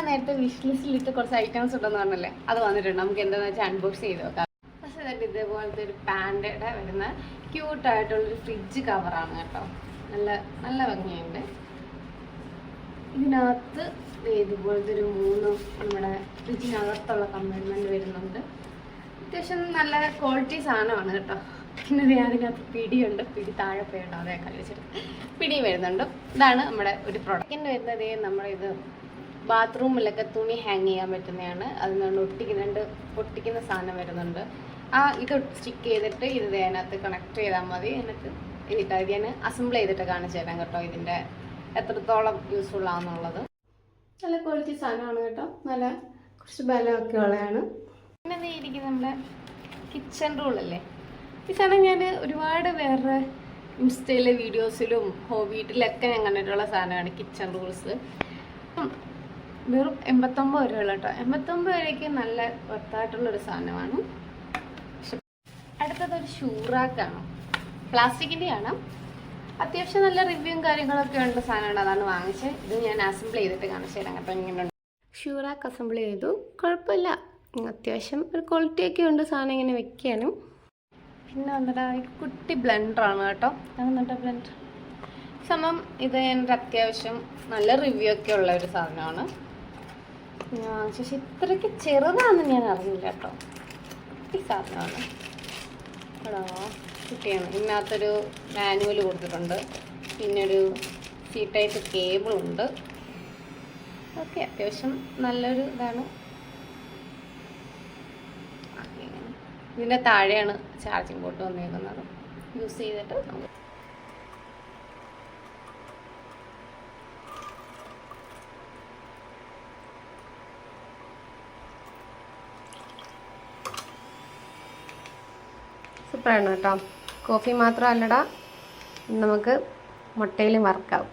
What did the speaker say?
നേരത്തെ വിഷ് ലിസ്റ്റിലിട്ട് കുറച്ച് ഐറ്റംസ് ഉണ്ടെന്ന് പറഞ്ഞല്ലേ, അത് വന്നിട്ടുണ്ട്. നമുക്ക് എന്താണെന്ന് വെച്ചാൽ അൺബോക്സ് ചെയ്ത് നോക്കാം. പക്ഷേ ഇതേപോലത്തെ ഒരു പാൻഡയുടെ വരുന്ന ക്യൂട്ടായിട്ടുള്ളൊരു ഫ്രിഡ്ജ് കവറാണ് കേട്ടോ. നല്ല നല്ല ഭംഗിയുണ്ട്. ഇതിനകത്ത് ഇതുപോലത്തെ ഒരു 3 നമ്മുടെ ഫ്രിഡ്ജിനകത്തുള്ള കമ്പാർട്ട്മെൻറ്റ് വരുന്നുണ്ട്. അത്യാവശ്യം നല്ല ക്വാളിറ്റി സാധനമാണ് കേട്ടോ. പിന്നെ അതിനകത്ത് പിടിയുണ്ട്. പിടി താഴെ പോയിട്ടോ, അതേ കളിച്ചിട്ട് പിടി വരുന്നുണ്ട്. ഇതാണ് നമ്മുടെ ഒരു പ്രൊഡക്റ്റിൻ്റെ വരുന്നത്. നമ്മുടെ ഇത് ബാത്റൂമിലൊക്കെ തുണി ഹാങ് ചെയ്യാൻ പറ്റുന്നതാണ്. അതിനോട് ഒട്ടിക്കുന്ന സാധനം വരുന്നുണ്ട്. ഇത് സ്റ്റിക്ക് ചെയ്തിട്ട് ഇത് അതിനകത്ത് കണക്ട് ചെയ്താൽ മതി. എന്നിട്ട് ഇത് ഞാൻ അസംബിൾ ചെയ്തിട്ട് കാണിച്ചു തരാം കേട്ടോ, ഇതിൻ്റെ എത്രത്തോളം യൂസ്ഫുൾ ആണെന്നുള്ളത്. നല്ല ക്വാളിറ്റി സാധനമാണ് കേട്ടോ. നല്ല കുറച്ച് ബലമൊക്കെ ഉള്ളതാണ്. പിന്നെ ഇരിക്കുന്നത് നമ്മുടെ കിച്ചൺ റൂളല്ലേ. ഈ സാധനം ഞാൻ ഒരുപാട് വേറെ ഇൻസ്റ്റയിലെ വീഡിയോസിലും വീട്ടിലൊക്കെ ഞാൻ കണ്ടിട്ടുള്ള സാധനമാണ് കിച്ചൺ റൂൾസ്. വെറും 89 രൂപ കേട്ടോ. 89 രൂപയ്ക്ക് നല്ല വർത്തായിട്ടുള്ളൊരു സാധനമാണ്. അടുത്തതൊരു ഷൂറാക്കാണ്, പ്ലാസ്റ്റിക്കിൻ്റെയാണ്. അത്യാവശ്യം നല്ല റിവ്യൂവും കാര്യങ്ങളൊക്കെ ഉണ്ട് സാധനമാണ്. അതാണ് വാങ്ങിച്ചത്. ഇത് ഞാൻ അസംബിൾ ചെയ്തിട്ട് കാണിച്ചു തരാം കേട്ടോ. ഇങ്ങനെ ഷൂറാക്ക് അസംബിൾ ചെയ്തു, കുഴപ്പമില്ല. അത്യാവശ്യം ഒരു ക്വാളിറ്റിയൊക്കെ ഉണ്ട് സാധനം ഇങ്ങനെ വെക്കാനും. പിന്നെ വന്നിട്ട് കുട്ടി ബ്ലെൻഡറാണ് കേട്ടോ. അതെന്നിട്ട് ബ്ലെൻഡർ സമം ഇത് എൻ്റെ അത്യാവശ്യം നല്ല റിവ്യൂ ഒക്കെ ഉള്ള ഒരു സാധനമാണ്. പക്ഷേ ഇത്രയ്ക്ക് ചെറുതാണെന്ന് ഞാൻ അറിഞ്ഞില്ല കേട്ടോ. ഈ സാധനമാണ് കുട്ടിയാണ്. ഇതിനകത്തൊരു മാനുവൽ കൊടുത്തിട്ടുണ്ട്. പിന്നെ ഒരു സി ടൈപ്പ് കേബിളുണ്ട്. ഓക്കെ, അത്യാവശ്യം നല്ലൊരു ഇതാണ്. ഇതിൻ്റെ താഴെയാണ് ചാർജിങ് പോർട്ട് വന്നേക്കുന്നത്. യൂസ് ചെയ്തിട്ട് നമുക്ക് സൂപ്പറാണ് കേട്ടോ. കോഫി മാത്രമല്ലടാ, നമുക്ക് മുട്ടയിലും വറക്കാം.